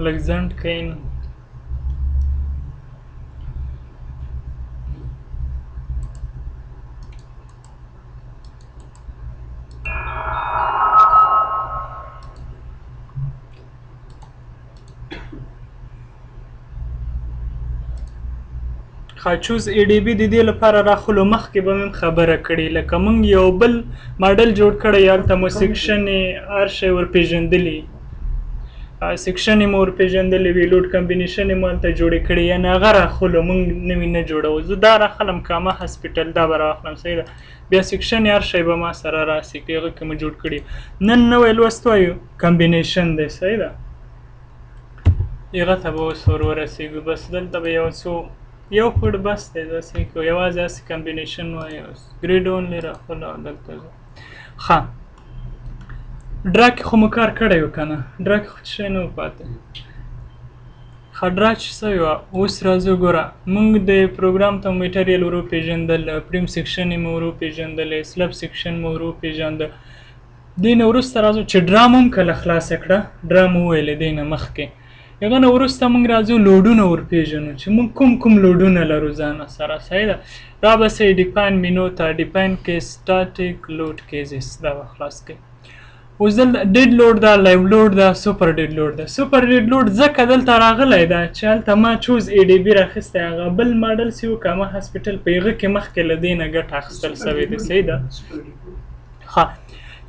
لږ ځنډ کښېنه. چوز ای ډي بي د دې لپاره راخلو مخکې به مې خبره کړې لکه موږ یو بل ماډل جوړ کړی هلته مو سیکشن یې هر شی ورپېژندلي سیکشن یې مو ورپېژندلي وي لوډ کمبینیشن یې مو هلته جوړې کړي یعنې هغه راخلو موږ نوي نه جوړوو زه دا راخلم کامه هاسپیټل دا به راخلم صحیح ده بیا سیکشن یې هر شی به ما سره راسي که هغه کې مو جوړ کړي نن نوی لوست وایو کمبینیشن دی صحیح ده هغه ته به اوس ور ورسېږو بس دلته به یو څو یو فوټ بس دی داسې کوو یوازې هسې کمبینیشن وایو ګریډ اونلی راخلو دلته ښه ډرا کې خو مو کار کړی و که نه ډرا کې خو څه شی نه و پاتې ښه ډرا چې څه وه اوس راځو ګوره موږ د پروګرام ته میټریل ور وپېژندل پریم سیکشن یې مو ور وپېژندلی سلب سیکشن مو ور وپېژنده دې نه وروسته راځو چې ډرا مو هم کله خلاصه کړه ډرا مو وویلې دې نه مخکې هغه نه وروسته موږ راځو لوډونه ورپېژنو چې موږ کوم کوم لوډونه لرو ځانه سره صحیح ده را به سئ ډیپاین مینو ته ډیپاین کیس سټاټیک لوډ کیزز دا به خلاص کړئ اوس دلته ډیډ لوډ ده لایو لوډ ده سوپر ډیډ لوډ ده سوپر ډیډ لوډ ځکه دلته راغلی ده چې هلته ما چوز ای ډي بي راخیستی هغه بل ماډل چې و کامه هاسپیټل په هغه کې مخکې له دې نه ګټه اخیستل سوې ده صحیح ده ښه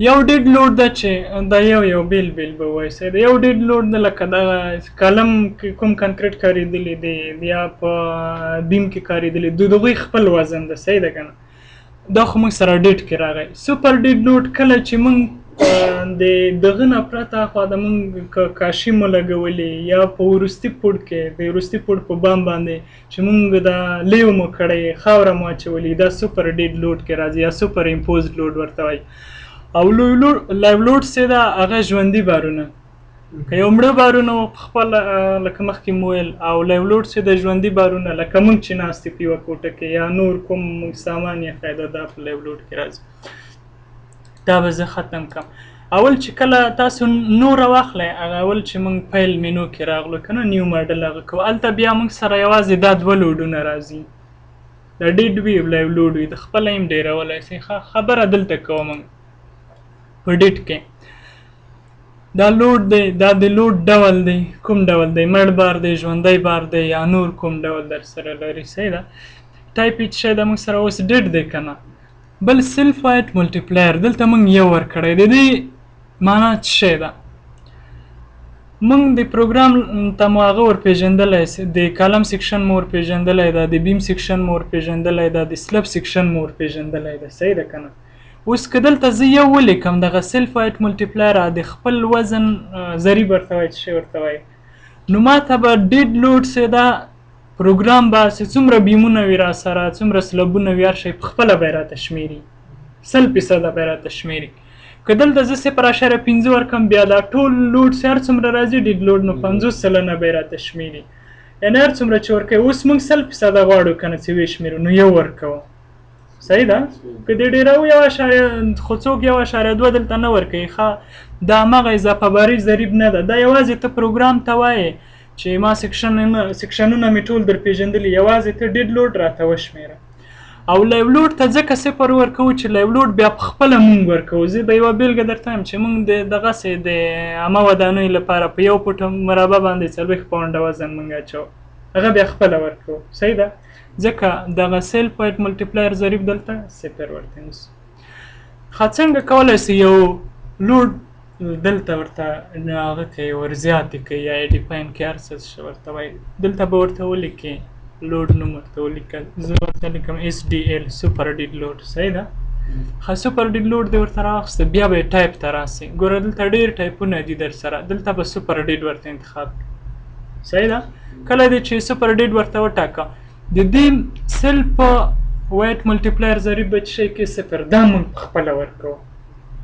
یو ډیډ لوډ ده چې دا یو بیل به وایي صحیح ده یو ډیډ لوډ ده لکه دغه کالم کې کوم کنکریټ کارېدلی دی یا په بیم کې کارېدلی د هغوی خپل وزن ده صحیح ده که نه دا خو موږ سره ډیډ کې راغی سوپر ډیډ لوډ کله چې موږ د دغه نه پرته خوا د موږ کاشي مو لګولې یا په وروستي پوډ کې د وروستي پوډ په بام باندې چې موږ دا لیو مو کړی خاوره مو اچولې دا سوپر ډیډ لوډ کې راځي یا سوپر امپوزډ لوډ ورته وایي او لایو لوډ چې ده هغه ژوندي بارونه که یو مړه بارونه په خپله لکه مخکې مو ویل او لایو لوډ چې د ژوندي بارونه لکه موږ چې ناست په یوه کوټه کې یا نور کوم سامان یا فایده دا په لایو لوډ کې راځي دا به زه ختم کړم اول چې کله تاسو نوره واخلی هغه اول چې موږ پیل مینو کې راغلو که نه نیو ماډل هغه کوو هلته بیا موږ سره یوازې دا دوه لوډونه راځي د ډیډ وي لایو لوډ وي د خپله یې هم ډېرولی شئ خبره دلته کوو موږ په ډیټ کې دا لوډ دی دا د لوډ ډول دی کوم ډول دی مړ بار دی ژوندی بار دی یا نور کوم ډول در سره لري صحیح ده ټایپ هیڅ شی ده موږ سره اوس ډیټ دی که نه بل سیلف وایټ ملټیپلایر دلته موږ یو ورکړی د دې معنا څه شی ده موږ د پروګرام ته مو هغه ورپېژندلی د کالم سیکشن مو ورپېژندلی ده د بیم سیکشن مو ورپېژندلی ده د سلب سیکشن مو ورپېژندلی ده صحیح ده که نه اوس که دلته زه یو ولیکم دغه سیلف وایټ ملټیپلایر د خپل وزن ضریب ورته وایي څه شی ورته وایي نو ما ته به ډیډ لوډ چې ده پروګرام به چې څومره بیمونه وي را سره څومره سلبونه وي هر شی په خپله به یې راته شمېري 100% به یې راته شمېري که دلته زه 0.5 ورکړم بیا دا ټول لوډ چې هر څومره راځي ډیډ لوډ نو 50 سلنه به یې راته شمېري یعنې هر څومره چې ورکوي اوس موږ 100% غواړو که نه چې ویې شمېرو نو یو ورکوو صحیح ده که دې ډېرو 1.2 خو څوک 1.2 دلته نه ورکوي ښه دا همغه اضافه باري ضریب نه ده دا یوازې ته پروګرام ته وایې چې ما سیکشنونه مې ټول در پېژندلي یوازې ته ډیډ لوډ راته وشمېره او لایو لوډ ته ځکه 0 ورکوو چې لایو لوډ بیا په خپله مونږ ورکوو زه به یوه بېلګه درته وایم چې مونږ د دغسې د عامه ودانیو لپاره په یو فوټ مربع باندې 40 پاونډه وزن مونږ اچوو هغه بیا خپله ورکوو صحیح ده ځکه دغه سیلف وایټ ملټیپلایر ضریب دلته 0 ورته نیسو ښه څنګه کولی سي یو لوډ دلته ورته هغه کوي ورزیاتې کوي یا یې ډیفاین کوي هر څه ورته وایي دلته به ورته ولیکې لوډ نوم ورته ولیکل زه ورته لیکم SDL سوپر ډیډ لوډ صحیح ده ښه سوپر ډیډ لوډ دې ورته راواخیسته بیا به یې ټایپ ته راسي ګوره دلته ډېر ټایپونه دي در سره دلته به سوپر ډیډ ورته انتخاب صحیح ده کله دې چې سوپر ډیډ ورته وټاکه د دې سیلف وایټ ملټیپلایر ضریب به څه شی کې 0 دا موږ په خپله ورکوو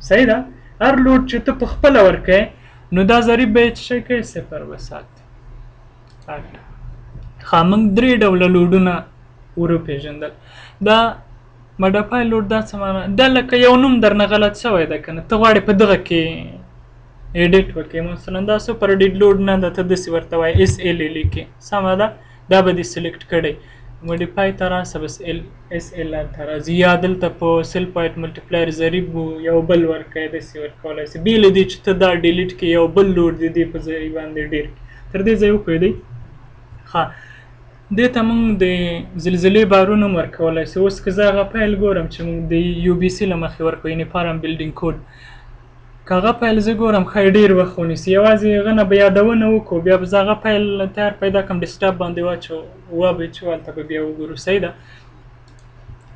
صحیح ده هر لوډ چې ته په خپله ورکوې نو دا ضریب به یې څه شی کوي 0 به ساتي ښه موږ 3 ډوله لوډونه وروپېژندل. دا مډیفای لوډ دا څه معنا دا لکه یو نوم درنه غلط شوی ده که نه، ته غواړې په دغه کې ایډیټ وکړې، مثلا دا سوپر ایډیټ لوډ نه ده، ته داسې ورته وایې اس ایل یې لیکې، سمه ده، دا به دې سلیکټ کړی. مډیفای ته راسه بس اس ایل ته راځي، یا دلته په سل پوینټ ملټیپلایر ضریب یو بل ورکوي، داسې ورکولی شي. بې له دې چې ته دا ډیلیټ کړې یو بل لوډ د دې په ځای باندې ډېر تر دې ځای وپوهېدئ. ښه، دې ته موږ د زلزلې بارونه هم ورکولی شو. اوس که زه هغه فایل ګورم چې موږ د یو بي سي له مخې ورکوو، یعنې فارم بلډینګ کوډ، که هغه فایل زه ګورم ښایي ډېر وخت ونیسي، یوازې هغه نه به یادونه وکړو، بیا به زه هغه فایل تیار پیدا کړم، ډیسکټاپ باندې واچو وابه چې هلته به بیا وګورو. صحیح ده.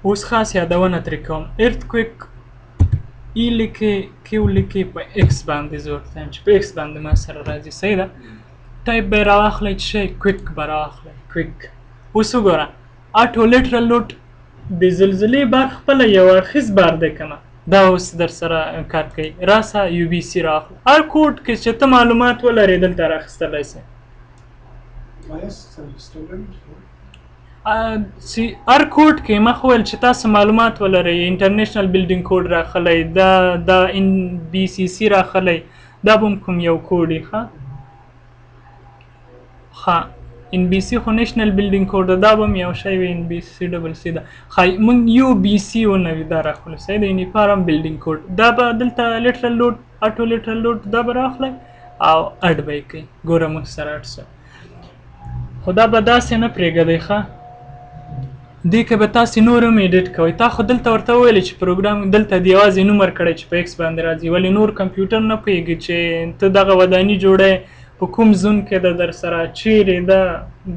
اوس خاص یادونه ترې کوم. ارتکویک ای لیکې کیو لیکې په ایکس باندې زه ورته یم چې په ایکس باندې ما سره راځي. صحیح ده. ټایپ به یې راواخلی چې شی کویک به راواخلی، کویک. اوس وګوره اټو لیټرل لوډ د زلزلې بار خپله یو اړخیز بار دی که نه، دا اوس در سره کار کوي. راسه یو بي سي رااخلو، هر کوډ کې چې ته معلومات ولرې دلته رااخیستلی شې. هر کوډ کې ما خو ویل چې تاسو معلومات ولرئ، انټرنیشنل بلډینګ کوډ راخلی، دا ان بي سي سي راخلی، دا به هم کوم یو کوډ یې. ښه ان بي سي خو نیشنل بلډینګ کوډ ده، دا به هم یو شی وي، ان بي سي ډبل سي ده. ښایي موږ یو بي سي ونوي دا راخلو. صحیح ده، یعنې فارم بلډینګ کوډ، دا به دلته لیټرل لوډ اټو لیټرل لوډ دا به راخلی او اډ به یې کوي. ګوره موږ سره اډ شو، خو دا به داسې نه پرېږدئ. ښه، دې کې به تاسې نور هم ایډیټ کوئ. تا خو دلته ورته وویلې چې پروګرام دلته دې یوازې نوم ورکړی چې په ایکس باندې راځي، ولې نور کمپیوټر نه پوهېږي چې ته دغه وداني جوړی په کوم زون کې ده در سره، چیرې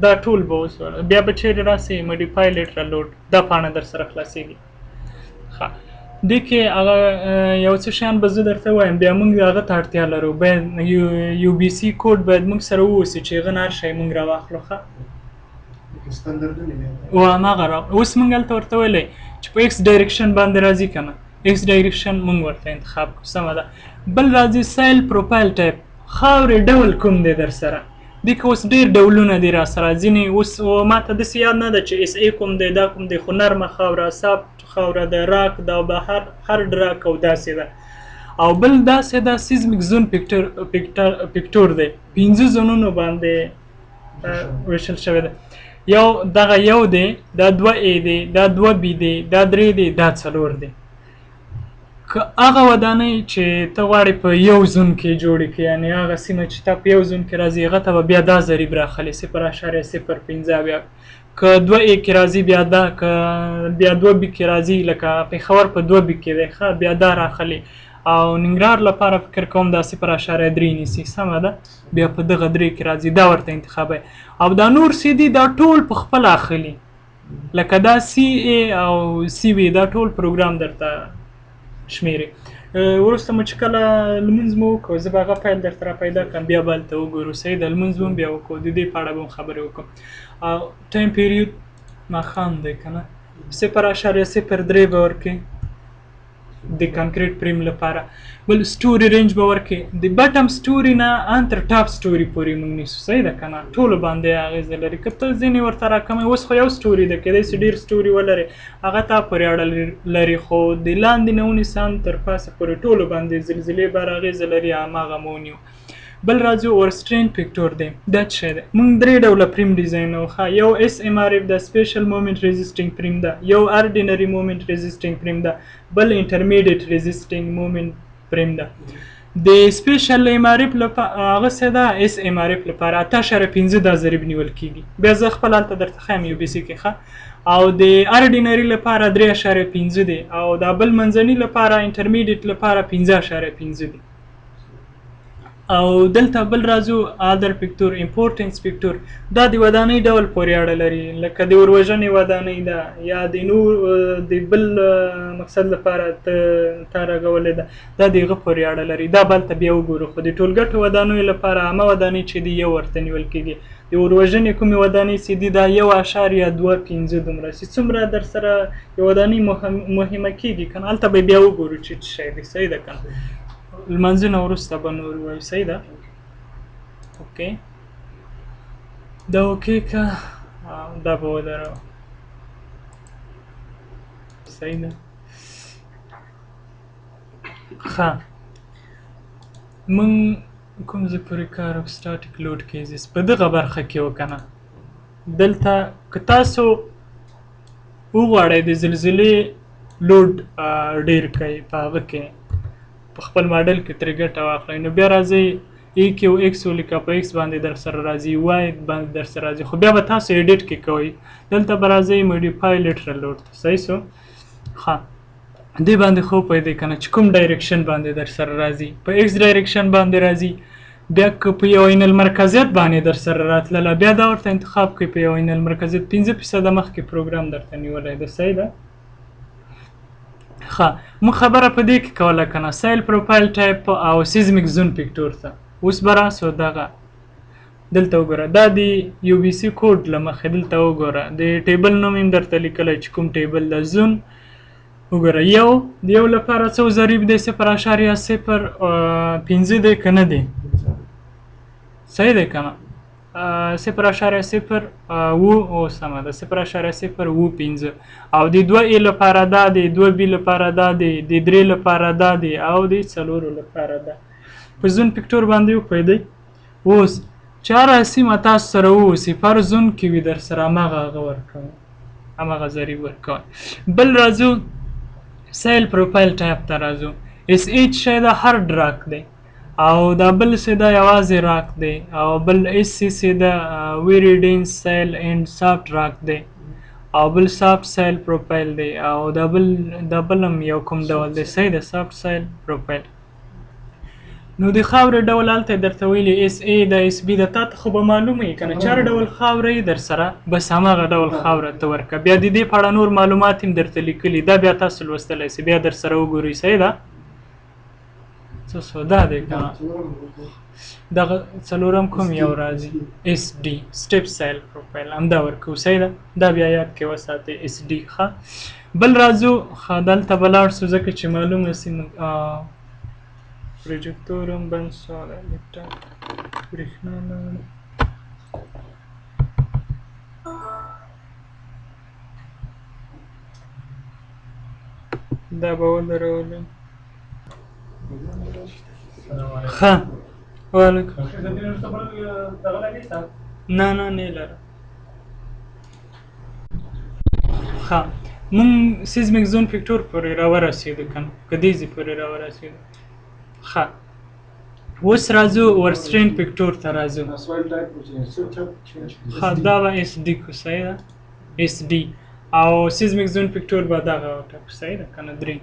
دا ټول به اوس بیا به چیرې راسې مډیفای لیټرل لوډ دا پاڼه در سره خلاصېږي. ښه، دې کې هغه یو څه شیان به زه درته وایم، بیا موږ هغه ته اړتیا لرو، باید یو بي سي کوډ باید موږ سره واوسي چې هغه نه هر شی موږ راواخلو. ښه، هماغه اوس موږ هلته ورته ویلی چې په ایکس ډایرکشن باندې راځي که نه، ایکس ډایرکشن موږ ورته انتخاب کړو. سمه ده. بل راځي سایل پروفایل ټایپ، خاورې ډول کوم دی در سره. دې کې اوس ډېر ډولونه دي را سره، ځینې اوس ما ته داسې یاد نه ده چې اس ای کوم دی، دا کوم دی، خو نرمه خاوره، سافت خاوره ده، راک ده، بهر هارډ راک او داسې ده. او بل داسې ده سیزمیک زون پکټور دی، 5 زونونو باندې ویشل شوی ده. یو دغه یو دی، دا 2 ای دی، دا 2 بی دی، دا 3 دی، دا 4 دی. که هغه ودانۍ چې ته غواړې په یو زون کې جوړې کړې، یعنې هغه سیمه چې تا په یو زون کې راځي هغه ته به بیا دا ضریب راخلي 0.05. بیا که 2 ای کې راځي بیا دا، که بیا 2 بی کې راځي لکه پېښور په 2 بی کې دی، ښه بیا دا راخلي. او ننګرهار لپاره فکر کوم دا 0.3 نیسي. سمه ده. بیا په دغه 3 کې راځي، دا ورته انتخابوي. او دا نور سی دي دا ټول په خپله اخلي، لکه دا سی ای او سی وي، دا ټول پروګرام درته شمیرې. وروسته مو چې کله لمونځ مو وکړو، زه به هغه فایل درته را پیدا کړم، بیا به هلته وګورو. صحیح ده، لمونځ به هم بیا وکړو، د دې په اړه به هم خبرې وکړو. او ټایم پیریود ماښام دی که نه، 0.03 به ورکړي د کانکریټ فریم لپاره. بل سټوري رینج به ورکړي، د بټم سټوري نه ان تر ټاپ سټوري پورې موږ نیسو. صحیح ده که نه، ټولو باندې اغېزه لري. که ته ځینې ورته راکموي، اوس خو یو سټوري ده، کیدای شي ډېر سټوري ولري، هغه تا پورې اړه لري، خو د لاندې نه ونیسه ان تر پاسه پورې ټولو باندې زلزلې بار اغېزه لري، هماغه مو ونیو. بل راځي اورسټرین پکټور دی، دا څه شی دی؟ موږ 3 ډوله فریم ډیزاینوو. ښه، یو اس ام آر اف ده، سپیشل مومنټ ریزسټینګ فریم ده، یو اردینري مومنټ ریزسټینګ فریم ده، بل انټرمیډیټ ریزسټینګ مومنټ فریم ده. د سپیشل ام آر اف لپاره هغه څه ده، اس ام آر اف لپاره 8.5 دا ضریب نیول کېږي. بیا زه خپل هلته درته ښیم یو بي سي کې. ښه، او د اردینري لپاره 3.5 دی، او دا بل منځني لپاره انټرمیډیټ لپاره 5.5 دی. او دلته بل راځو ادر پکتور، امپورټنس پکتور، دا د ودانۍ ډول پورې اړه لري، لکه د وروژنې ودانۍ ده یا د نور د بل مقصد لپاره تا راغولې ده، دا د هغه پورې اړه لري. دا بل ته بیا وګورو. خو د ټولګټو ودانیو لپاره عامه ودانۍ چې دي یو ورته نیول کېږي، د وروژنې کومې ودانۍ چې دي دا 1.25 دومره چې څومره در سره یو ودانۍ مهمه کېږي که نه، هلته به بیا وګورو چې څه شی دی. صحیح ده که نه، لمانځه نه وروسته به نور وایو. صحیح ده. اوکې، دا اوکې که دا به ودروه. صحیح ده ښه مونږ کوم ځای پورې کار او سټاټیک لوډ کیزز په دغه برخه کې وکنه دلته که تاسو وغواړئ د زلزلې لوډ ډیر کوي په هغه کې په خپل ماډل کې ترې ګټه واخلئ نو بیا راځئ ای کیو ایکس ولیکه په ایکس باندې در سره راځي وای باندې در سره راځي خو بیا به تاسو ایډیټ کې کوئ دلته به راځئ موډیفای لیټرل لوډ ته صحیح شو ښه دې باندې خو پوهېدئ که نه چې کوم ډایرکشن باندې در سره راځي په ایکس ډایرکشن باندې راځي بیا که په یو عین المرکزیت باندې در سره راتلله بیا دا ورته انتخاب کوئ په یو عین المرکزیت 15% مخکې پروګرام درته نیولی ده صحیح ده ښه موږ خبره په دې کې کوله که نه سایل پروفایل ټایپ او سیزمیک زون پکټور ته اوس به راسو دغه دلته وګوره دا د یو بي سي کوډ له مخې دلته وګوره د ټیبل نوم یې درته لیکلی چې کوم ټیبل ده زون وګوره یو د یو لپاره څو ضریب دی 0.05 دی که نه دی صحیح دی که نه 0.0 او سمه ده 0.015 او د 2 لپاره دا دی 2 بي لپاره دا دی د 3 لپاره دا دی او د 4 لپاره دا په زون پکټور باندې وپوهېدئ اوس چې هره سیمه تاسو سره واوسي پر زون کې وي در سره هماغه هغه ورکوئ هماغه ضریب ورکوئ بل راځو سایل پروفایل ټایپ ته راځو اس ایچ شی دا هارډ راک دی او دا بل څه دا یوازې راک دی او بل اس سی څه دا ویری ډینس سایل اینډ سافټ راک دی او بل سافټ سایل پروفایل دی او دا بل هم یو کوم ډول دی صحیح ده سافټ سایل پروفایل نو د خاورې ډول هلته درته ویلي اس ای دا اس بي د تا ته خو به معلومه یي که نه چې هر ډول خاوره یې در سره بس هماغه ډول خاوره ته ورکړه بیا د دې په اړه نور معلومات هم درته لیکلي دا بیا تاسو لوستلی سئ بیا در سره وګورئ صحیح ده څه شو دا دی که نه دغه څلورم کوم یو راځي اس ډي سټیپ سایل پروفایل همدا ورکوو صحیح ده دا بیا یاد کې وساتئ اس ډي ښه بل راځو ښه دلته به لاړ شو ځکه چې معلومه سي پروجیکتورم بند شو د لیپټاپ برېښنا لاړه دا به ودرولم ښه وعلیکم نه نه لره ښه مونږ سیزمیک زون پکټور پورې راورسېدو که نه که دې ځای پورې راورسېدو ښه اوس راځو ورسټرین پکټور ته راځو ښه دا به اس ډي کو صحیح ده اس ډي او سیزمیک زون پکټور به دغه وټاکو صحیح ده که نه درې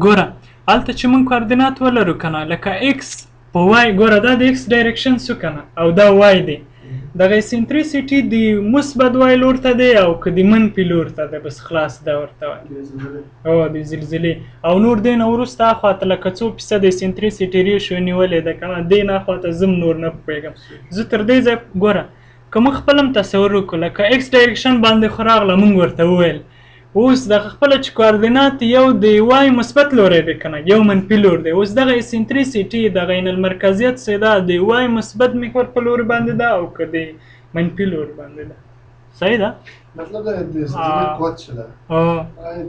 ګوره هلته چې موږ کوردینات ولرو که نه لکه ایکس په وای ګوره دا د ایکس ډایرکشن شو که نه او دا وای دی دغه سنټریسټي د مثبت وای لور ته دی او که د منفي لور ته دی بس خلاص دا ورته وایي او د زلزلې او نور دی نه وروسته اخواته لکه څو فیصد سنټریسټي ریشو نیولې ده که نه دی نه اخواته زه نور نه پوهېږم زه تر دې ځای ګوره که موږ خپل هم تصور وکړو لکه ایکس ډایرکشن باندې خو راغله موږ ورته وویل اوس دغه خپله چې کوردینات یو د وای مثبت لوری دی که نه یو منفي لور دی اوس دغه سنټریسټي دغه عین المرکزیت څه ده د وای مثبت محور په لور باندې ده او که د منفي لور باندې ده صحیح ده مطلب ده د زلزلې قوت څه ده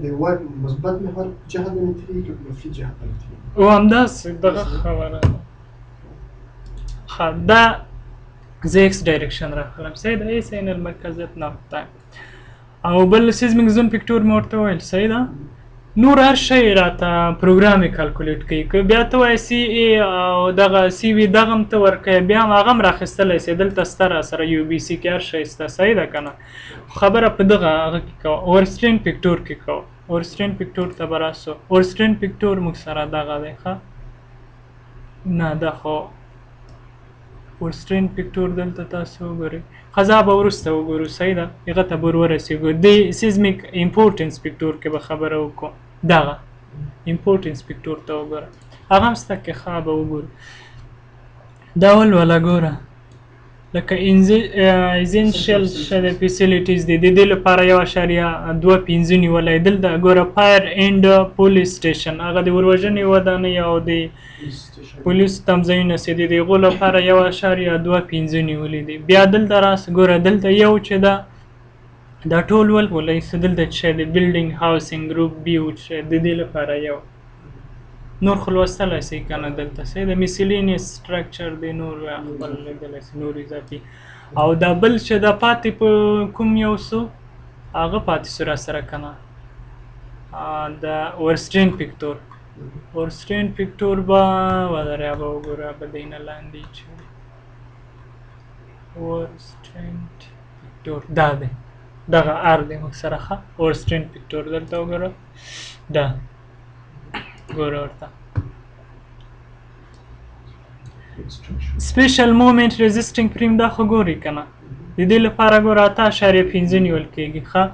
د وای مثبت محور په جهت باندې تېرېږي که په منفي جهت باندې تېرېږي او همداسې دغه خبره ده ښه دا زه ایکس ډایرکشن راخلم صحیح ده ایس عین المرکزیت نقطه او بل سیزمیک زون پکټور مې ورته وویل صحیح ده نور هر شی راته پروګرام یې کالکولیټ کوي که بیا ته وایې سی ای او دغه سی وي دغه هم ته ورکوې بیا هم هغه هم راخیستلی سې دلته سته را سره یو بي سي کې هر شی سته صحیح ده که نه خبره په دغه هغه کې کوه اورسټرین پکټور کې کوه اورسټرین پکټور ته به راسو اورسټرین پکټور موږ سره دغه دی ښه نه دا خو ورسټرین پکټور دلته تاسو وګورئ خزا به وروسته وګورو صحیح ده هغه ته به ورورسېږو د سیزمیک امپورټنس پکټور کې به خبره وکړو دغه امپورټنس پکټور ته وګوره هغه هم سته کې ښه به وګورو دا ولوله ګوره لکه ایزنشل فیسیلیټیز دي د دې لپاره 1.25 نیولی دلته ګوره فایر اینډ پولیس سټیشن هغه د وروژنې ودانۍ او د پولیس تمځایونه چې دي د هغو لپاره 1.25 نیولي دي. بیا دلته راسه ګوره دلته یو چې دا ټول ولولئ څه دلته چې دی بلډینګ هاوسینګ ګروپ بیو چې د دې لپاره یو نور خو لوستلی شئ که نه دلته څه د میسیلینیس سټرکچر دی نور خپل لیدلی شئ نور اضافي او دا بل چې دا پاتې په کوم یو څو هغه پاتې شو راسره که نه د ورسټرین پکتور به ودریا به وګوره به دی نه لاندې چې ورسټرین پکتور دا دی دغه ار دی موږ سره ښه ورسټرین پکتور دلته وګوره دا ګوره ورته سپیشل مومنټ ریزسټینګ فریم دا خو ګوري که نه د دې لپاره ګوره 8.5 نیول کېږي ښه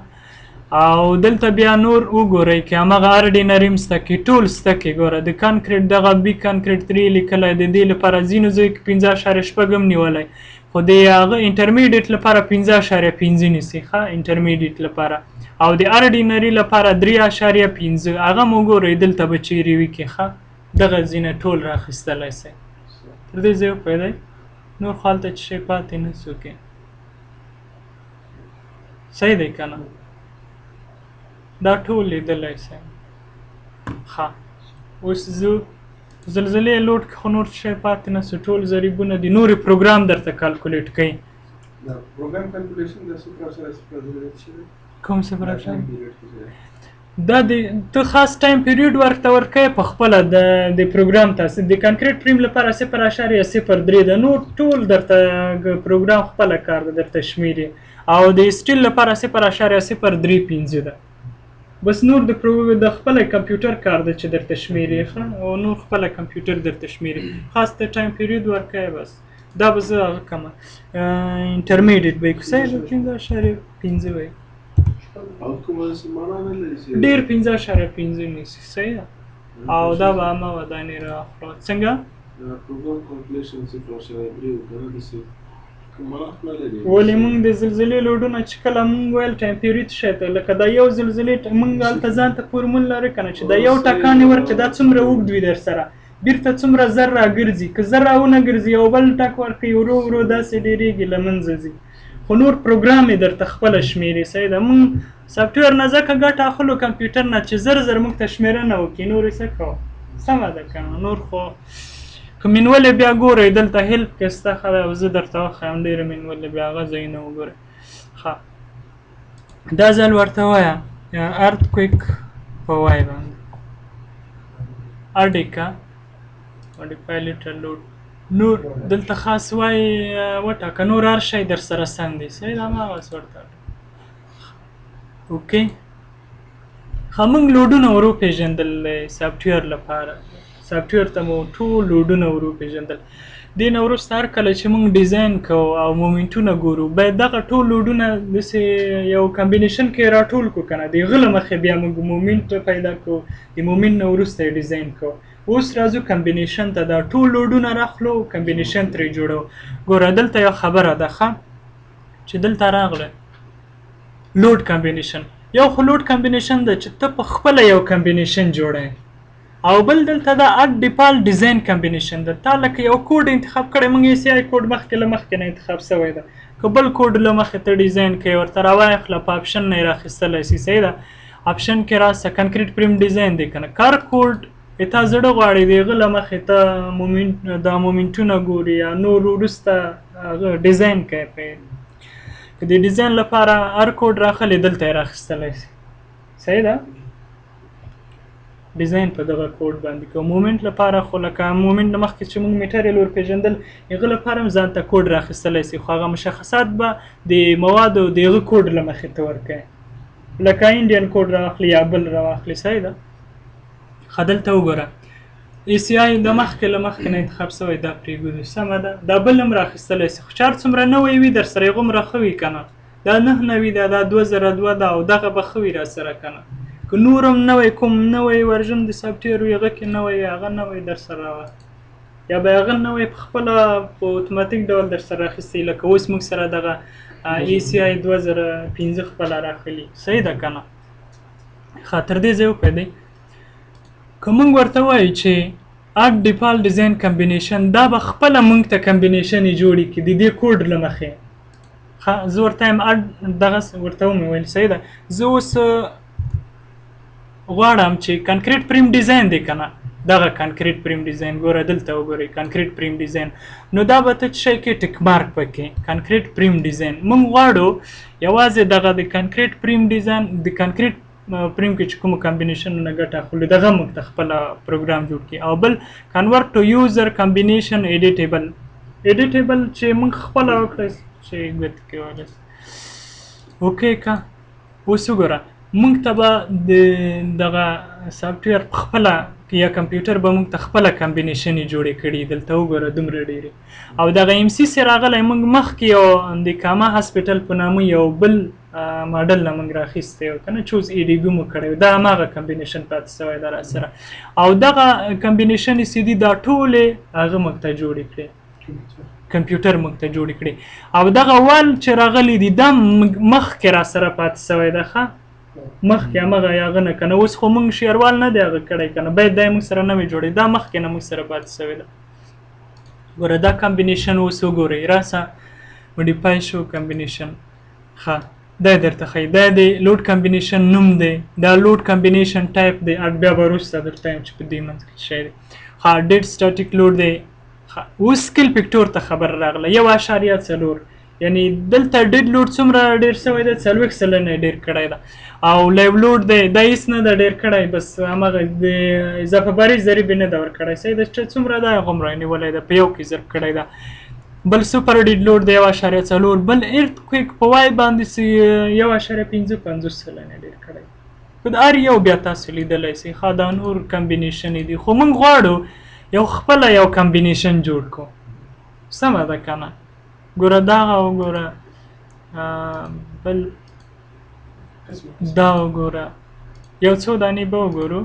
او دلته بیا نور وګورئ که همغه اردینري هم شته کې ټول شته کې ګوره د کانکریټ دغه بي کانکریټ 3 لیکلی د دې لپاره ځینو ځایو کې 15.6 هم نیولی خو د هغه انټرمیډیټ لپاره 15.5 نیسي ښه انټرمیډیټ لپاره او د اردینري لپاره 3.5 هغه مو ګورئ دلته به چیرې وي کې ښه دغه ځینه ټول راخیستلی شئ تر دې ځایه پوهېدئ نور خو هلته چې شی پاتې نه څو کې صحیح دی که نه دا ټول لیدلی شئ ښه اوس زه زلزلې لوډ کې خو نور شی پاتې نه څه ټول ضریبونه دي نورې پروګرام درته کالکولیټ کوي کوم صفر افشار دا ته خاص ټایم پیریډ ورته ورکوې په خپله د پروګرام تاسې د کانکریټ فریم لپاره 0.03 ده نور ټول درته پروګرام خپله کار ده درته شمیري او د سټیل لپاره 0.035 ده بس نور د خپله کمپیوټر کار ده چې درته شمیري او نور خپله کمپیوټر درته شمیري خاص ته ټایم پیریډ ورکوې بس دا به زه هغه کمه انټرمیډیټ به یې کوسئ 15.5 وایي ډېر 15.5 نیسي صحیح ده او دا به همه ودانې راخلو څنګه ولې موږ د زلزلې لوډونه چې کله موږ ویل ټایم پیریډ شی ته لکه دا یو زلزلې موږ هلته ځان ته فورمول لرو که نه چې دا یو ټکان یې ورکړي دا څومره اوږد وي در سره بیرته څومره زر راګرځي که زر راونه ګرځي یو بل ټک ورکوي ورو ورو داسې ډېرېږي له منځه ځي خو نور پروګرام یې درته خپله شمېري صحیح ده موږ سافټویر نه ځکه ګټه اخلو کمپیوټر نه چې زر موږ ته شمېرنه وکړي نور یې څه کوو سمه ده که نه نور خو که مینولې بیا ګورئ دلته هیلپ کې شته ښه ده زه درته وښیم ډېره مینولې بیا هغه ځایونه وګورئ ښه دا ځل ورته وایه ارتکویک په وای باندې اډیکا ماډیفایلیټر لوډ نور دلته خاص وای وټاکه نور هر شی در سره سم دی صحیح ده هماغسې ورته اوکې ښه موږ لوډونه ورو پېژندل سافټویر لپاره سافټویر ته مو ټول لوډونه ورو پېژندل دې نه وروسته هر کله چې موږ ډیزاین کوو او مومنټونه ګورو باید دغه ټول لوډونه داسې یو کمبینیشن کې راټول کړو که نه د هغه له مخې بیا موږ مومنټ پیدا کړو د مومنټ نه وروسته یې ډیزاین کوو اوس راځو کمبینیشن ته دا ټول لوډونه راخلو کمبینیشن ترې جوړو ګوره دلته یو خبره ده ښه چې دلته راغله لوډ کمبینیشن یو خو لوډ کمبینیشن ده چې ته په خپله یو کمبینیشن جوړی او بل دلته دا اډ ډیفالټ ډیزاین کمبینیشن ده تا لکه یو کوډ انتخاب کړی موږ یې سی آی کوډ مخکې له مخکې نه انتخاب شوی ده که بل کوډ له مخې ته ډیزاین کوې ورته راواخله په اپشن نه یې راخیستلی شي صحیح ده اپشن کې راسه کانکریټ فریم ډیزاین دی که نه کار کوډ تا زړه غواړي د هغه له مخې ته دا مومنټونه ګوري یا نور وروسته هغه ډیزاین کوي که د ډیزاین لپاره هر کوډ راخلي دلته یې راخیستلی شي صحیح ده ډیزاین په دغه کوډ باندې که مومنټ لپاره خو لکه مومنټ نه مخکې چې موږ میټریل ور پېژندل هغه لپاره هم ځان ته کوډ راخیستلی شي خو هغه مشخصات به د موادو د هغه کوډ له مخې ته ورکوي لکه انډین کوډ راواخلي یا بل راواخلي صحیح ده ښه دلته وګوره ای سی آی د مخکې له مخکې نه انتخاب شوی دا پرېږدو سمه ده دا بل هم راخیستلی شي خو چار څومره نوی وي در سره هغه هومره ښه وي که نه دا 9 ده دا 2002 ده او دغه به ښه وي را سره که نه که نور هم نوی کوم نوی ورژن د سافټویر وي هغه کې نوی وي هغه نوی در سره راوړه یا به هغه نوې په خپله په اتوماتیک ډول در سره اخیستی لکه اوس موږ سره دغه ECI 2015 خپله راغلي صحیح ده که نه ښه تر دې ځای وپوهېدئ که موږ ورته وایو چې اډ ډیفالټ ډیزاین کمبینیشن دا به خپله موږ ته کمبینیشن یې جوړې کړي د دې کوډ له مخې زه ورته یم اډ دغه ورته ومې ویل صحیح ده زه اوس غواړم چې کنکریټ پریم ډیزاین دی که نه دغه کنکریټ پریم ډیزاین ګوره دلته وګورئ کنکریټ پریم ډیزاین نو دا به ته څه شی کې ټیک مارک پکې کنکریټ پریم ډیزاین موږ غواړو یوازې دغه د کنکریټ پریم ډیزاین د کنکریټ پریم کې چې کومو کمبینیشنونه ګټه اخلو دغه موږ ته خپله پروګرام جوړ کړي او بل کنورټ ټو یوزر کمبینیشن ایډیټیبل چې موږ خپله وکړی چې ګوت کولی اوکې که اوس وګوره موږ ته به د دغه سافټویر په خپله یا کمپیوټر به موږ ته خپله کمبینیشنې جوړې کړي دلته وګوره دومره ډېرې او دغه ام سی سي راغلی موږ مخکې یو د کاما هاسپیټل په نامه یو بل ماډل نه موږ راخیستی و که نه چوز ای ډي بي مو کړی دا هماغه کمبینیشن پاتې سوی ده راسره او دغه کمبینیشنې سي دي دا ټولې هغه موږ ته جوړې کړې کمپیوټر موږ ته جوړې کړې او دغه وال چې راغلی دي دا مخکې راسره پاتې سوی ده ښه مخکې همغه هغه نه که نه اوس خو موږ شیروال نه دی هغه کړی که نه باید دا یې موږ سره نوې جوړوي دا مخکې نه موږ سره پاتې سوې ده ګوره دا کمبینیشن اوس وګورئ راسه موډیفای شو کمبینیشن ښه دا یې درته ښایي دا د لوډ کمبینیشن نوم دی دا لوډ کمبینیشن ټایپ دی بیا به وروسته درته یم چې په دې منځ کې شی دی ښه ډیټ سټاټیک لوډ دی اوس سکیل پکټور ته خبر راغله 1.4 یعنی دلته ډیډ لوډ څومره ډیر شوی دی 40 سلنه ډیر کړی ده او لایو لوډ دی دا هیڅ نه ده ډیر کړی بس همغه د اضافه باري ضریب نه ده ورکړی صحیح ده چې څومره ده هغومره یې نیولی ده په یو کې ضرب کړی ده بل سوپر ډیډ لوډ دی 1.4 بل ایرت کویک په وای باندې 1.55 سلنه ډیر کړی خو د هر یو بیا تاسو لیدلی سئ ښه دا نور کمبینیشنې دي خو موږ غواړو یو خپله یو کمبینیشن جوړ کړو سمه ده که نه ګوره دغه وګوره بل دا وګوره یو څو دانې به وګورو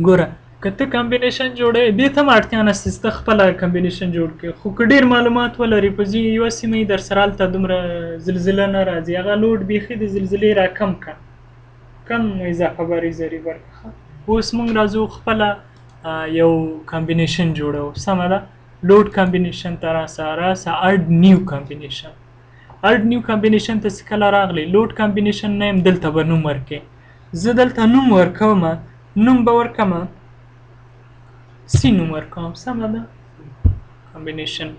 ګوره که ته کمبینیشن جوړوې دې ته هم اړتیا نشته چې ته خپله کمبینیشن جوړ کړې خو که ډېر معلومات ولري په یوه سیمه یې در سره هلته دومره زلزله نه راځي هغه لوډ بیخي د زلزلې را کم کړه کم اضافه باري ضریب ورکړه اوس موږ راځو خپله یو کمبینیشن جوړو سمه ده لوډ کمبینیشن ته راسه اډ نیو کمبینیشن اډ نیو کمبینیشن ته چې کله راغلی لوډ کمبینیشن نه یم دلته به نوم ورکړې زه دلته نوم ورکوم نوم به ورکوم سی نوم ورکوم سمه ده کمبینیشن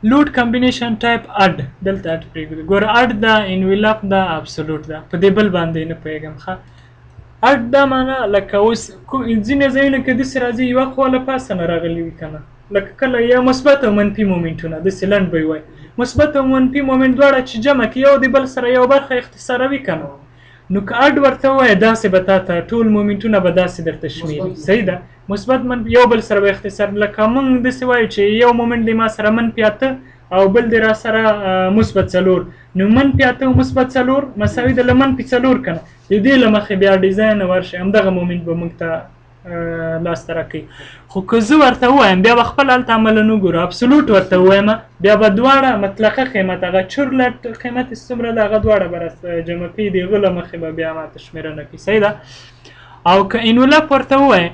لوډ کمبینیشن ټایپ اډ دلته اډ پرېږدو ګوره اډ ده انویلاپ ده ابسولوټ ده په دې بل باندې نه پوهېږم ښه اډ دا معنا لکه اوس ځینې ځایونه کې داسې راځي یوه خوا له پاسه نه راغلي وي که نه لکه کله یا مثبت او منفي مومنټونه داسې لنډ به یې وایي مثبت او منفي مومنټ دواړه چې جمع کړي یو د بل سره یو برخه اختصاروي که نه نو که اډ ورته ووایه داسې به تا ته ټول مومنټونه به داسې درته شمېري صحیح ده مثبت منفي یو بل سره به اختصار لکه موږ داسې وایو چې یو مومنټ دی ما سره -8 او بل دی را سره -4 نو -8 او -4 مساوي ده له -4 که نه د دې له مخې بیا ډیزاین ورشي همدغه مومنټ به موږ ته لاسته راکوي خو که زه ورته ووایم بیا به خپل هلته عمله نه ګورو ابسولوټ ورته ووایم بیا به دواړه مطلقه قیمت هغه چورلټ قیمت چې څومره ده هغه دواړه به جمع کوي د هغه له مخې به بیا ماته شمېرنه کوي صحیح ده او که انولاپ ورته ووایي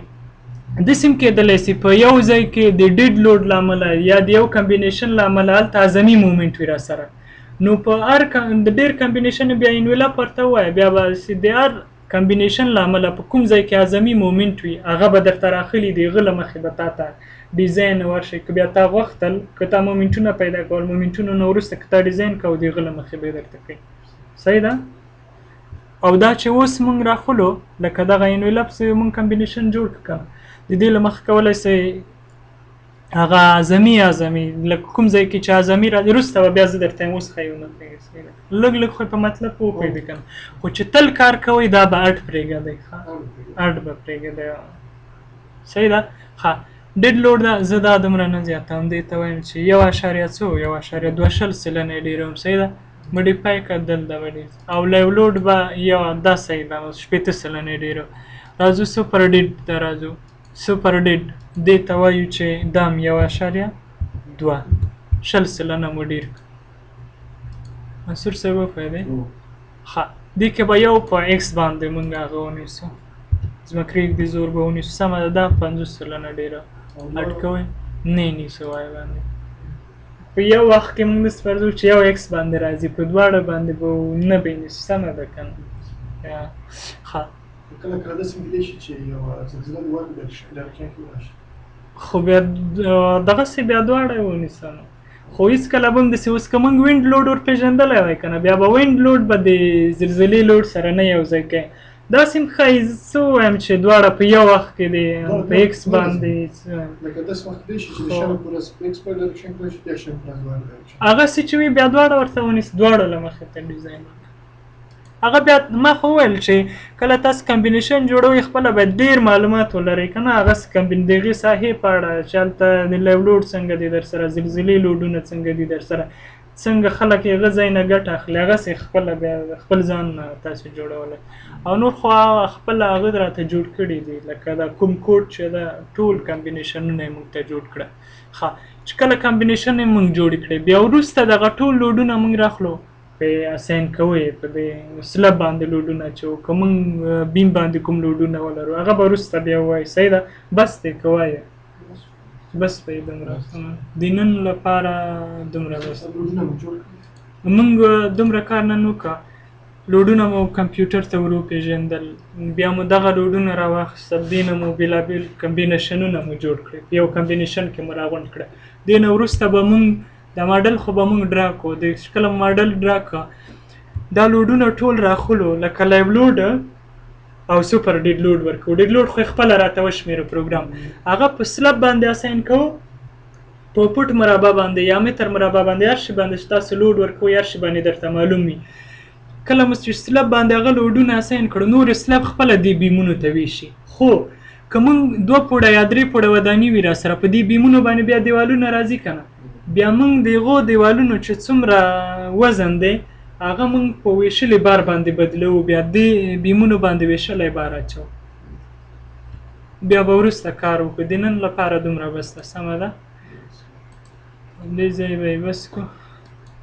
داسې هم کېدلی سي په یو ځای کې د ډیډ لوډ له امله یا د یو کمبینیشن له امله هلته اعظمي مومنټ وي راسره نو په هر د ډېر کمبینیشن بیا انولاپ ورته ووایه بیا به د هر کمبینیشن له امله په کوم ځای کې اعظمي مومنټ وي هغه به درته راخلي د هغه له مخې به تا ته ډیزاین ورشي که بیا تا غوښتل که تا مومنټونه پیدا کول مومنټونو نه وروسته که تا ډیزاین کوو د هغه له مخې به یې درته کوي صحیح ده او دا چې اوس موږ راخلو لکه دغه انولاپ چې موږ کمبینیشن جوړ کړو د دې له مخې کولی سئ هغه اعظمي لکه کوم ځای کې چې اعظمي راځي وروسته به بیا زه درته یم اوس ښایي ونه پرېږدي لږ خو په مطلب پوهېږدي که نه خو چې تل کار کوئ دا به اډ پرېږدئ ښه اډ به پرېږدئ صحیح ده ښه ډیډ لوډ ده زه دا دومره نه زیاتوم دې ته وایم چې 1.2 سلنه یې ډېروم صحیح ده موډیفای کړه دلته به ډېر او لایو لوډ به دا صحیح ده 18 سلنه یې ډېرو راځو سوپر ډیډ ته راځو سوپر ډیډ دې ته وایو چې دا هم 1.2 شل سلنه مو ډېر منصور صاحب وپوهېدی ښه دې کې به یو په ایکس باندې موږ هغه ونیسو ځمکې رېږدي زور به ونیسو سمه ده دا 50 سلنه ډېره اټکوئ نه نیسو وای باندې په یو وخت کې موږ داسې فرض وکړو چې یو ایکس باندې راځي په دواړه باندې به نه به یې نیسو سمه ده که نه ښه کله کله داسې کېدای شي چې یوه زلزله دې ورکړي ډایرکشن کې وراشي خو بیا دغسې بیا دواړه ونیسه نو خو هېڅکله به هم داسې اوس که موږ وینډ لوډ ورپېژندلی وای که نه بیا به وینډ لوډ به د زلزلې لوډ سره نه یو ځای کوي داسې هم ښایي څه ووایم چې دواړه په یو وخت کې دی په ایکس باندې لکه داسې وخت کېدای شي چې د شرق ورځ په ایکس باندې ډایرکشن کې راشي بیا شرق ورځ باندې ډایرکشن هغسې چې وي بیا دواړه ورته ونیسو دواړه له مخې ته ډیزاین هغه بیا ما خو وویل چې کله تاسو کمبینیشن جوړوئ خپله باید ډېر معلومات ولرئ که نه هغسې د هغې ساحې په اړه چې هلته د لایو لوډ څنګه دي در سره زلزلې لوډونه څنګه دي در سره څنګه خلک هغه ځای نه ګټه اخلي هغسې خپله بیا خپل ځان تاسو جوړولی او نور خو خپله هغه راته جوړ کړي دي لکه دا کوم کوډ چې ده ټول کمبینیشنونه یې موږ ته جوړ کړه ښه چې کله کمبینیشن یې موږ جوړ کړی بیا وروسته دغه ټول لوډونه موږ راخلو په اساین کوئ په دې سلب باندې لوډونه اچوو که موږ بیم باندې کوم لوډونه ولرو هغه به وروسته بیا ووایي صحیح ده بس دی که وایه بس به یې دومره د نن لپاره دومره بس موږ دومره کار نن وکړه لوډونه مو کمپیوټر ته ور وپېژندل بیا مو دغه لوډونه راواخیستل دې نه مو بېلابېل کمبینیشنونه مو جوړ کړي په یو کمبینیشن کې مو راغونډ کړه دې نه وروسته به موږ دا ماډل خو به موږ ډرا کړو د کله ماډل ډرا کړه دا لوډونه ټول راخلو لکه لایو لوډ او سوپر ډیډ لوډ ورکړو ډیډ لوډ خو یې خپله راته وشمېره پروګرام هغه په سلب باندې اساین کوو په پټ مربع باندې یا متر مربع باندې هر شي باندې چې تاسو لوډ ورکوئ هر شي باندې درته معلوم وي کله مو چې سلب باندې هغه لوډونه اساین کړو نور سلب خپله دې بیمونو ته ویشي خو که موږ 2 پوړه یا 3 پوړه وداني وي را سره په دې بیمونو باندې بیا دیوالونه راځي که نه بیا موږ د هغو دیوالونو چې څومره وزن دی هغه موږ په ویشلي بار باندې بدلوو بیا دې بیمونو باندې ویشلی بار اچوو بیا به وروسته کار وکړو د نن لپاره دومره بس ده سمه ده دې ځای به یې بس کړو